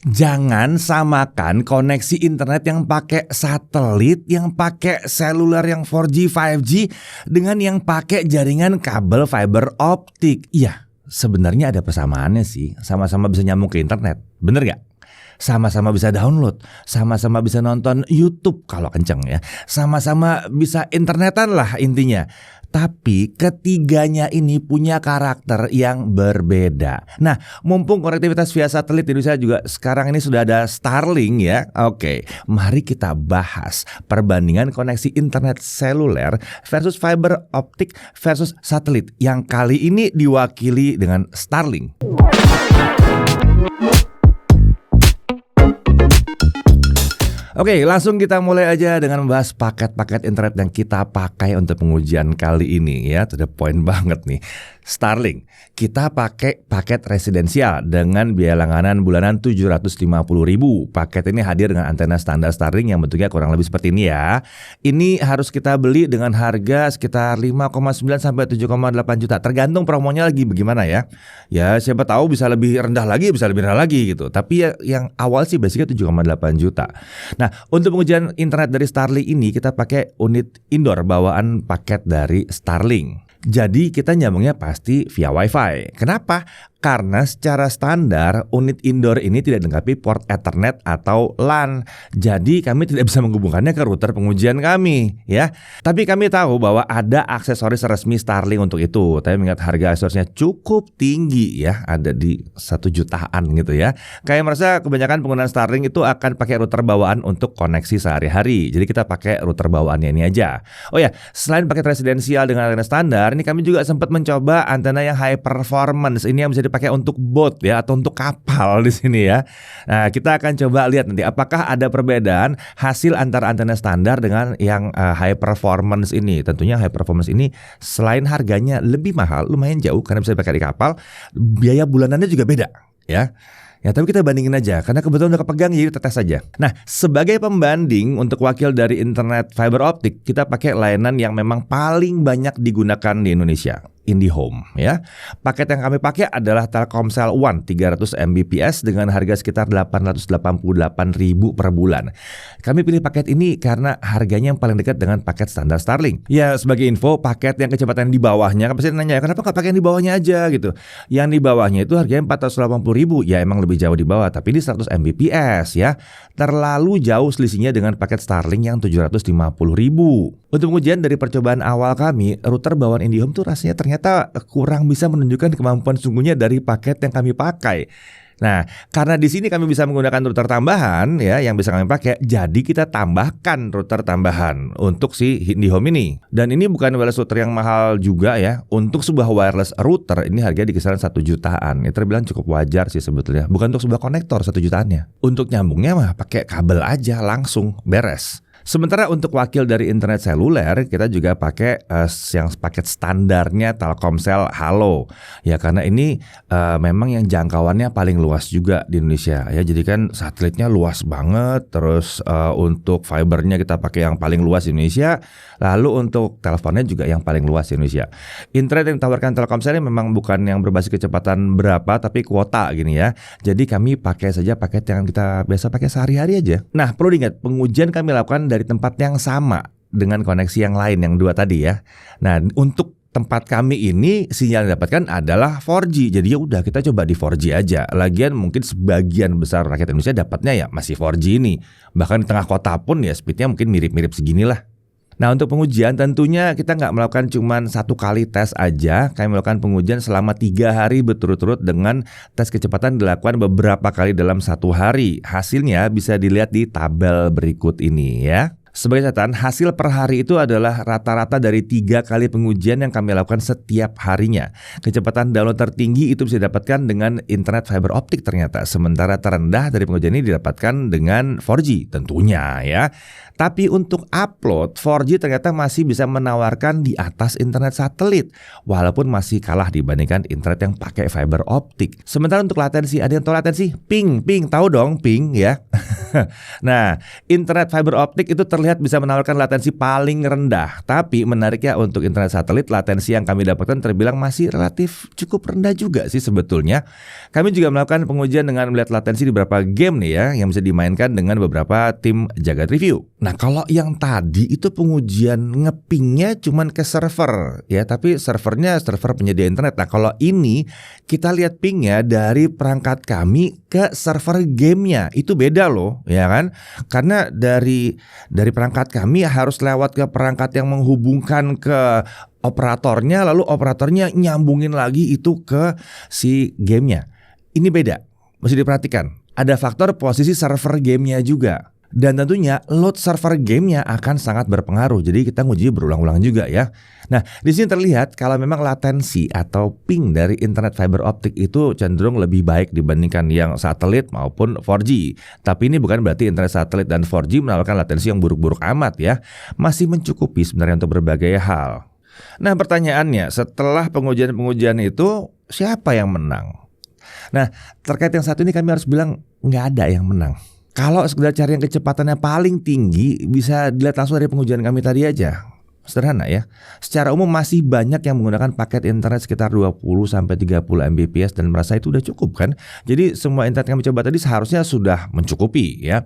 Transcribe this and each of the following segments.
Jangan samakan koneksi internet yang pakai satelit, yang pakai seluler yang 4G, 5G dengan yang pakai jaringan kabel fiber optik. Iya, sebenarnya ada persamaannya sih. Sama-sama bisa nyambung ke internet. Bener gak? Sama-sama bisa download, sama-sama bisa nonton YouTube kalau kenceng ya. Sama-sama bisa internetan lah intinya. Tapi ketiganya ini punya karakter yang berbeda. Nah, mumpung konektivitas via satelit di Indonesia juga sekarang ini sudah ada Starlink ya. Oke, mari kita bahas perbandingan koneksi internet seluler versus fiber optik versus satelit yang kali ini diwakili dengan Starlink. Oke, langsung kita mulai aja dengan membahas paket-paket internet yang kita pakai untuk pengujian kali ini ya. To the point banget nih. Starlink, kita pakai paket residensial dengan biaya langganan bulanan 750.000. Paket ini hadir dengan antena standar Starlink yang bentuknya kurang lebih seperti ini ya. Ini harus kita beli dengan harga sekitar 5,9 sampai 7,8 juta. Tergantung promonya lagi bagaimana ya. Ya, siapa tahu bisa lebih rendah lagi, bisa lebih rendah lagi gitu. Tapi ya, yang awal sih basicnya 7,8 juta. Nah, untuk pengujian internet dari Starlink ini kita pakai unit indoor bawaan paket dari Starlink. Jadi kita nyambungnya pasti via Wi-Fi. Kenapa? Karena secara standar unit indoor ini tidak dilengkapi port Ethernet atau LAN. Jadi kami tidak bisa menghubungkannya ke router pengujian kami ya. Tapi kami tahu bahwa ada aksesoris resmi Starlink untuk itu. Tapi mengingat harga aksesorisnya cukup tinggi ya, ada di 1 jutaan gitu ya. Kayak merasa kebanyakan penggunaan Starlink itu akan pakai router bawaan untuk koneksi sehari-hari. Jadi kita pakai router bawaannya ini aja. Oh ya, selain paket residensial dengan antena standar, ini kami juga sempat mencoba antena yang high performance. Ini yang bisa dipakai untuk boat ya atau untuk kapal di sini ya. Nah, kita akan coba lihat nanti apakah ada perbedaan hasil antara antena standar dengan yang high performance ini. Tentunya high performance ini selain harganya lebih mahal, lumayan jauh karena bisa dipakai di kapal, biaya bulanannya juga beda ya. Ya, tapi kita bandingin aja karena kebetulan udah kepegang, jadi tetes saja. Nah, sebagai pembanding untuk wakil dari internet fiber optik, kita pakai layanan yang memang paling banyak digunakan di Indonesia, IndiHome ya. Paket yang kami pakai adalah Telkomsel One 300 Mbps dengan harga sekitar 888.000 per bulan. Kami pilih paket ini karena harganya yang paling dekat dengan paket standar Starlink. Ya, sebagai info, paket yang kecepatan di bawahnya, kan pasti nanya kenapa nggak pakai yang di bawahnya aja gitu. Yang di bawahnya itu harganya 480.000, ya emang lebih jauh di bawah, tapi di 100 Mbps ya. Terlalu jauh selisihnya dengan paket Starlink yang 750.000. Untuk pengujian dari percobaan awal kami, router bawaan IndiHome tuh rasanya ternyata kurang bisa menunjukkan kemampuan sungguhnya dari paket yang kami pakai. Nah, karena di sini kami bisa menggunakan router tambahan ya yang bisa kami pakai, jadi kita tambahkan router tambahan untuk si IndiHome ini. Dan ini bukan wireless router yang mahal juga ya. Untuk sebuah wireless router ini harganya di kisaran 1 jutaan. Ini terbilang cukup wajar sih sebetulnya. Bukan untuk sebuah konektor 1 jutaannya. Untuk nyambungnya mah pakai kabel aja langsung beres. Sementara untuk wakil dari internet seluler, kita juga pakai yang paket standarnya Telkomsel Halo. Ya karena ini memang yang jangkauannya paling luas juga di Indonesia. Ya jadi kan satelitnya luas banget. Terus untuk fibernya kita pakai yang paling luas di Indonesia. Lalu untuk teleponnya juga yang paling luas di Indonesia. Internet yang ditawarkan Telkomsel ini memang bukan yang berbasis kecepatan berapa, tapi kuota gini ya. Jadi kami pakai saja paket yang kita biasa pakai sehari-hari aja. Nah perlu diingat, pengujian kami lakukan dari tempat yang sama dengan koneksi yang lain yang dua tadi ya. Nah, untuk tempat kami ini sinyal yang didapatkan adalah 4G. Jadi ya udah kita coba di 4G aja. Lagian mungkin sebagian besar rakyat Indonesia dapatnya ya masih 4G ini. Bahkan di tengah kota pun ya speednya mungkin mirip-mirip seginilah. Nah untuk pengujian tentunya kita nggak melakukan cuma 1 kali tes aja. Kami melakukan pengujian selama 3 hari berturut-turut dengan tes kecepatan dilakukan beberapa kali dalam 1 hari. Hasilnya bisa dilihat di tabel berikut ini ya. Sebagai catatan, hasil per hari itu adalah rata-rata dari 3 kali pengujian yang kami lakukan setiap harinya. Kecepatan download tertinggi itu bisa didapatkan dengan internet fiber optik ternyata. Sementara terendah dari pengujian ini didapatkan dengan 4G tentunya ya. Tapi untuk upload, 4G ternyata masih bisa menawarkan di atas internet satelit, walaupun masih kalah dibandingkan internet yang pakai fiber optik. Sementara untuk latensi, ada yang tahu latensi? Ping, tahu dong ping ya. Nah, internet fiber optik itu terlihat terlihat bisa menawarkan latensi paling rendah. Tapi menariknya untuk internet satelit, latensi yang kami dapatkan terbilang masih relatif cukup rendah juga sih sebetulnya. Kami juga melakukan pengujian dengan melihat latensi di beberapa game nih ya, yang bisa dimainkan dengan beberapa tim jagat review. Nah kalau yang tadi itu pengujian ngepingnya cuman ke server ya, tapi servernya server penyedia internet. Nah kalau ini kita lihat pingnya dari perangkat kami ke server gamenya, itu beda loh ya kan. Karena dari perangkat kami harus lewat ke perangkat yang menghubungkan ke operatornya, lalu operatornya nyambungin lagi itu ke si gamenya. Ini beda, mesti diperhatikan. Ada faktor posisi server gamenya juga. Dan tentunya load server gamenya akan sangat berpengaruh. Jadi kita nguji berulang-ulang juga ya. Nah di sini terlihat kalau memang latensi atau ping dari internet fiber optik itu cenderung lebih baik dibandingkan yang satelit maupun 4G. Tapi ini bukan berarti internet satelit dan 4G menawarkan latensi yang buruk-buruk amat ya. Masih mencukupi sebenarnya untuk berbagai hal. Nah pertanyaannya, setelah pengujian-pengujian itu siapa yang menang? Nah terkait yang satu ini kami harus bilang nggak ada yang menang. Kalau sekedar cari yang kecepatannya paling tinggi, bisa dilihat langsung dari pengujian kami tadi aja. Sederhana ya. Secara umum masih banyak yang menggunakan paket internet sekitar 20-30 Mbps dan merasa itu udah cukup kan. Jadi semua internet yang kami coba tadi seharusnya sudah mencukupi ya.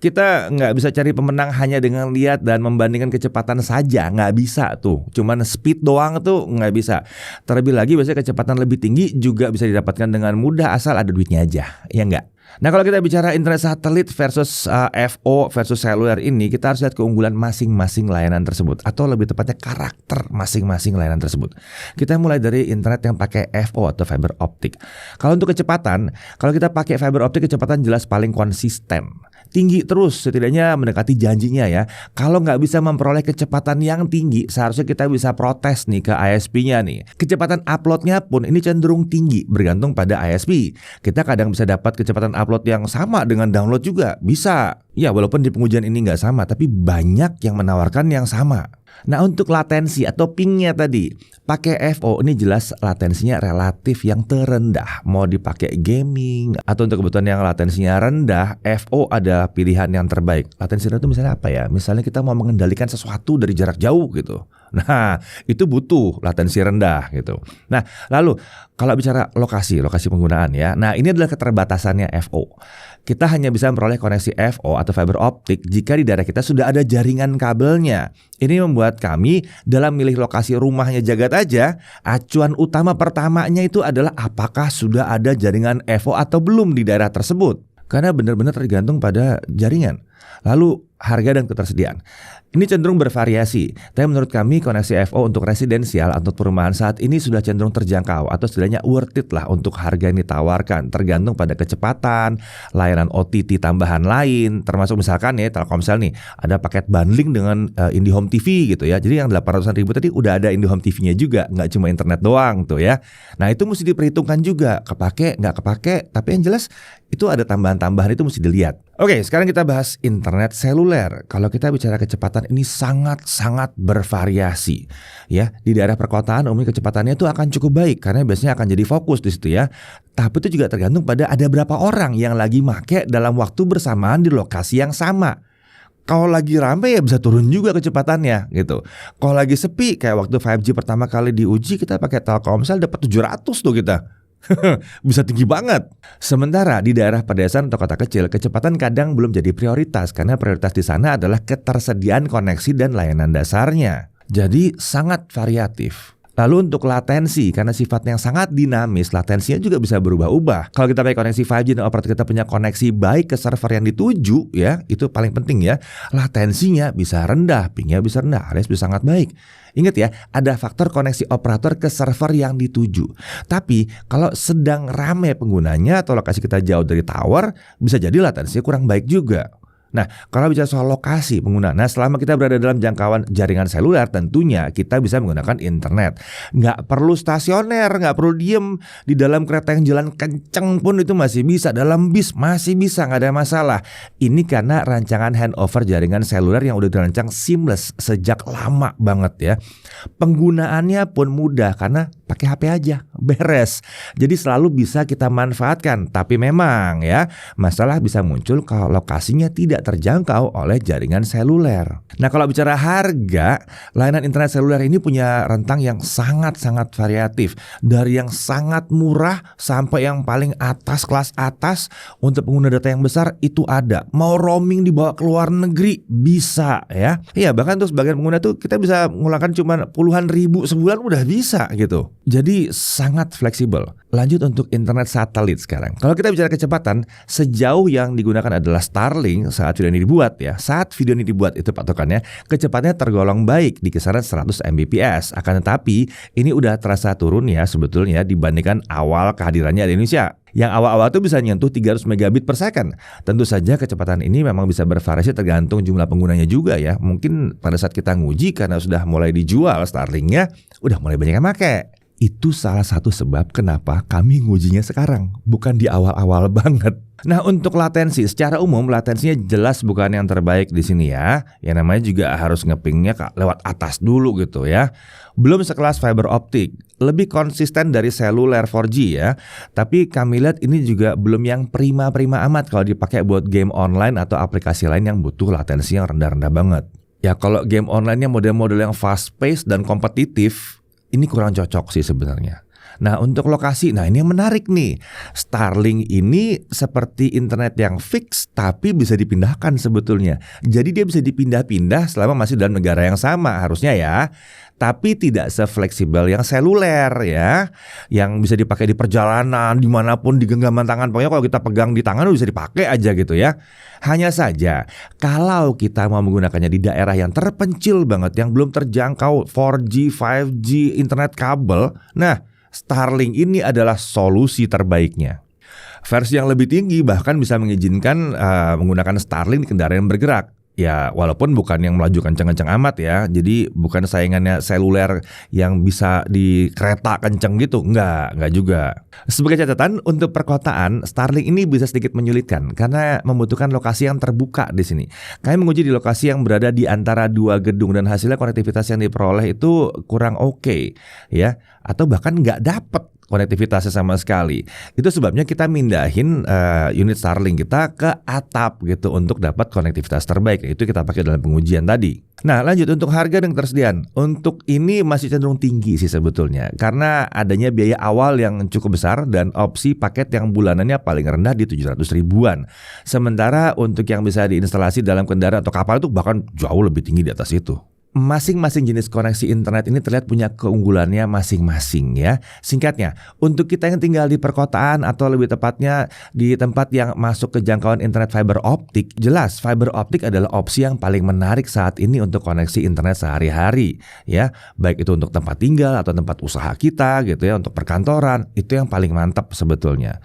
Kita nggak bisa cari pemenang hanya dengan lihat dan membandingkan kecepatan saja. Nggak bisa tuh. Cuman speed doang tuh nggak bisa. Terlebih lagi biasanya kecepatan lebih tinggi juga bisa didapatkan dengan mudah asal ada duitnya aja. Ya nggak? Nah kalau kita bicara internet satelit versus FO versus seluler ini, kita harus lihat keunggulan masing-masing layanan tersebut, atau lebih tepatnya karakter masing-masing layanan tersebut. Kita mulai dari internet yang pakai FO atau fiber optik. Kalau untuk kecepatan, kalau kita pakai fiber optik, kecepatan jelas paling konsisten, tinggi terus, setidaknya mendekati janjinya ya. Kalau nggak bisa memperoleh kecepatan yang tinggi, seharusnya kita bisa protes nih ke ISP-nya nih. Kecepatan uploadnya pun ini cenderung tinggi, bergantung pada ISP. Kita kadang bisa dapat kecepatan upload yang sama dengan download juga, bisa. Ya walaupun di pengujian ini nggak sama, tapi banyak yang menawarkan yang sama. Nah untuk latensi atau pingnya tadi, pakai FO ini jelas latensinya relatif yang terendah. Mau dipakai gaming atau untuk kebutuhan yang latensinya rendah, FO ada pilihan yang terbaik. Latensi rendah itu misalnya apa ya? Misalnya kita mau mengendalikan sesuatu dari jarak jauh gitu. Nah itu butuh latensi rendah gitu. Nah lalu kalau bicara lokasi penggunaan ya, nah ini adalah keterbatasannya FO. Kita hanya bisa memperoleh koneksi FO atau fiber optik jika di daerah kita sudah ada jaringan kabelnya. Ini membuat kami dalam milih lokasi rumahnya Jagat aja, acuan utama pertamanya itu adalah apakah sudah ada jaringan FO atau belum di daerah tersebut. Karena benar-benar tergantung pada jaringan. Lalu harga dan ketersediaan. Ini cenderung bervariasi, tapi menurut kami koneksi FO untuk residensial atau perumahan saat ini sudah cenderung terjangkau atau setidaknya worth it lah untuk harga yang ditawarkan, tergantung pada kecepatan, layanan OTT tambahan lain, termasuk misalkan ya Telkomsel nih ada paket bundling dengan IndiHome TV gitu ya. Jadi yang 800-an ribu tadi udah ada IndiHome TV-nya juga, nggak cuma internet doang tuh ya. Nah itu mesti diperhitungkan juga, kepake nggak kepake, tapi yang jelas itu ada tambahan-tambahan itu mesti dilihat. Oke, sekarang kita bahas internet seluler. Kalau kita bicara kecepatan ini sangat-sangat bervariasi ya. Di daerah perkotaan umumnya kecepatannya itu akan cukup baik karena biasanya akan jadi fokus di situ ya. Tapi itu juga tergantung pada ada berapa orang yang lagi make dalam waktu bersamaan di lokasi yang sama. Kalau lagi rame ya bisa turun juga kecepatannya gitu. Kalau lagi sepi kayak waktu 5G pertama kali diuji, kita pakai Telkomsel dapat 700 tuh kita. Bisa tinggi banget. Sementara di daerah pedesaan atau kota kecil, kecepatan kadang belum jadi prioritas karena prioritas di sana adalah ketersediaan koneksi dan layanan dasarnya. Jadi sangat variatif. Lalu untuk latensi, karena sifatnya yang sangat dinamis, latensinya juga bisa berubah-ubah. Kalau kita pakai koneksi 5G dan operator kita punya koneksi baik ke server yang dituju ya, itu paling penting ya. Latensinya bisa rendah, pingnya bisa rendah, alias bisa sangat baik. Ingat ya, ada faktor koneksi operator ke server yang dituju. Tapi kalau sedang ramai penggunanya atau lokasi kita jauh dari tower, bisa jadi latensinya kurang baik juga. Nah, kalau bicara soal lokasi pengguna, nah selama kita berada dalam jangkauan jaringan seluler, tentunya kita bisa menggunakan internet. Nggak perlu stasioner, nggak perlu diem. Di dalam kereta yang jalan kenceng pun itu masih bisa. Dalam bis masih bisa, nggak ada masalah. Ini karena rancangan handover jaringan seluler yang udah dirancang seamless sejak lama banget ya. Penggunaannya pun mudah karena pakai HP aja, beres. Jadi selalu bisa kita manfaatkan. Tapi memang ya, masalah bisa muncul kalau lokasinya tidak terjangkau oleh jaringan seluler. Nah, kalau bicara harga, layanan internet seluler ini punya rentang yang sangat-sangat variatif. Dari yang sangat murah sampai yang paling atas, kelas atas. Untuk pengguna data yang besar itu ada. Mau roaming dibawa ke luar negeri bisa ya. Iya, bahkan tuh sebagian pengguna tuh kita bisa menggunakan cuma puluhan ribu sebulan udah bisa gitu. Jadi sangat fleksibel. Lanjut untuk internet satelit sekarang. Kalau kita bicara kecepatan, sejauh yang digunakan adalah Starlink saat video ini dibuat ya. Saat video ini dibuat itu patokannya, kecepatannya tergolong baik di kisaran 100 Mbps. Akan tetapi ini udah terasa turun ya sebetulnya dibandingkan awal kehadirannya di Indonesia. Yang awal-awal tuh bisa nyentuh 300 megabit per second. Tentu saja kecepatan ini memang bisa bervariasi tergantung jumlah penggunanya juga ya. Mungkin pada saat kita nguji karena sudah mulai dijual Starlinknya, udah mulai banyak yang pakai. Itu salah satu sebab kenapa kami ngujinya sekarang, bukan di awal-awal banget. Nah, untuk latensi, secara umum latensinya jelas bukan yang terbaik di sini ya. Yang namanya juga harus ngepingnya lewat atas dulu gitu ya. Belum sekelas fiber optik, lebih konsisten dari seluler 4G ya. Tapi kami lihat ini juga belum yang prima-prima amat kalau dipakai buat game online atau aplikasi lain yang butuh latensi yang rendah-rendah banget. Ya kalau game online-nya model-model yang fast pace dan kompetitif, ini kurang cocok sih sebenarnya. Nah, untuk lokasi, nah ini yang menarik nih. Starlink ini seperti internet yang fix tapi bisa dipindahkan sebetulnya. Jadi dia bisa dipindah-pindah selama masih dalam negara yang sama harusnya ya. Tapi tidak sefleksibel yang seluler ya. Yang bisa dipakai di perjalanan, dimanapun, di genggaman tangan. Pokoknya kalau kita pegang di tangan bisa dipakai aja gitu ya. Hanya saja kalau kita mau menggunakannya di daerah yang terpencil banget, yang belum terjangkau 4G, 5G, internet kabel, nah Starlink ini adalah solusi terbaiknya. Versi yang lebih tinggi bahkan bisa mengizinkan menggunakan Starlink di kendaraan yang bergerak. Ya walaupun bukan yang melaju kenceng-kenceng amat ya. Jadi bukan saingannya seluler yang bisa di kereta kenceng gitu. Enggak juga. Sebagai catatan, untuk perkotaan Starlink ini bisa sedikit menyulitkan karena membutuhkan lokasi yang terbuka di sini. Kami menguji di lokasi yang berada di antara dua gedung dan hasilnya konektivitas yang diperoleh itu kurang oke ya, atau bahkan nggak dapet konektivitasnya sama sekali. Itu sebabnya kita mindahin unit Starlink kita ke atap gitu untuk dapat konektivitas terbaik. Itu kita pakai dalam pengujian tadi. Nah, lanjut untuk harga dan ketersediaan. Untuk ini masih cenderung tinggi sih sebetulnya, karena adanya biaya awal yang cukup besar dan opsi paket yang bulanannya paling rendah di 700 ribuan. Sementara untuk yang bisa diinstalasi dalam kendaraan atau kapal itu bahkan jauh lebih tinggi di atas itu. Masing-masing jenis koneksi internet ini terlihat punya keunggulannya masing-masing ya. Singkatnya, untuk kita yang tinggal di perkotaan atau lebih tepatnya di tempat yang masuk ke jangkauan internet fiber optik, jelas fiber optik adalah opsi yang paling menarik saat ini untuk koneksi internet sehari-hari ya. Baik itu untuk tempat tinggal atau tempat usaha kita gitu ya, untuk perkantoran, itu yang paling mantap sebetulnya.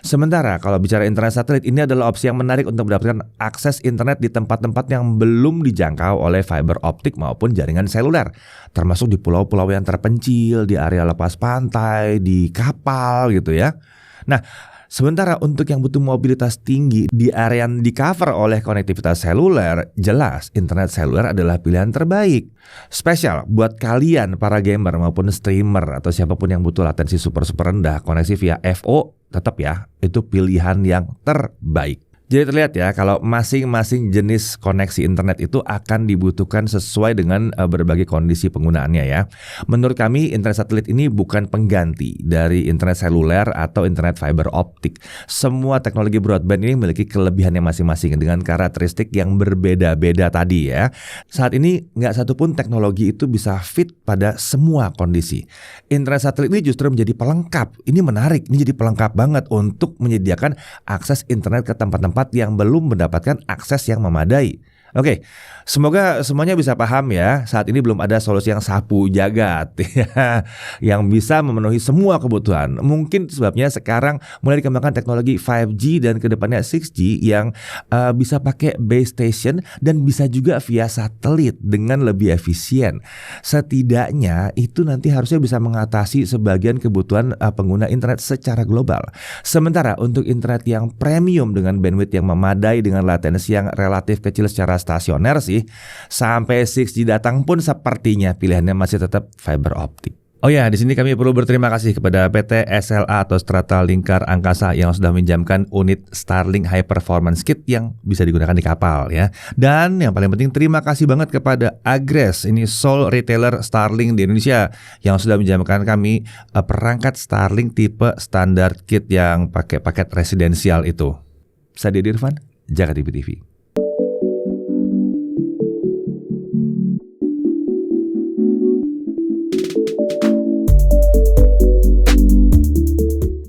Sementara kalau bicara internet satelit, ini adalah opsi yang menarik untuk mendapatkan akses internet di tempat-tempat yang belum dijangkau oleh fiber optik maupun jaringan seluler, termasuk di pulau-pulau yang terpencil, di area lepas pantai, di kapal gitu ya. Nah, sementara untuk yang butuh mobilitas tinggi di area yang di-cover oleh konektivitas seluler, jelas internet seluler adalah pilihan terbaik. Spesial buat kalian para gamer maupun streamer atau siapapun yang butuh latensi super rendah, koneksi via FO tetap ya, itu pilihan yang terbaik. Jadi terlihat ya kalau masing-masing jenis koneksi internet itu akan dibutuhkan sesuai dengan berbagai kondisi penggunaannya ya. Menurut kami internet satelit ini bukan pengganti dari internet seluler atau internet fiber optik. Semua teknologi broadband ini memiliki kelebihannya masing-masing dengan karakteristik yang berbeda-beda tadi ya. Saat ini nggak satupun teknologi itu bisa fit pada semua kondisi. Internet satelit ini justru menjadi pelengkap. Ini menarik, ini jadi pelengkap banget untuk menyediakan akses internet ke tempat-tempat yang belum mendapatkan akses yang memadai. Oke, semoga semuanya bisa paham ya. Saat ini belum ada solusi yang sapu jagat ya, yang bisa memenuhi semua kebutuhan. Mungkin sebabnya sekarang mulai dikembangkan teknologi 5G dan kedepannya 6G yang bisa pakai base station dan bisa juga via satelit dengan lebih efisien. Setidaknya itu nanti harusnya bisa mengatasi sebagian kebutuhan pengguna internet secara global. Sementara untuk internet yang premium dengan bandwidth yang memadai dengan latensi yang relatif kecil secara stasioner sih, sampai 6G datang pun sepertinya pilihannya masih tetap fiber optik. Oh ya, di sini kami perlu berterima kasih kepada PT SLA atau Strata Lingkar Angkasa yang sudah minjamkan unit Starlink High Performance Kit yang bisa digunakan di kapal ya. Dan yang paling penting terima kasih banget kepada Agres, ini sole retailer Starlink di Indonesia yang sudah minjamkan kami perangkat Starlink tipe standar kit yang pakai paket residensial itu. Saya Deddy Irfan, Jakarta TV.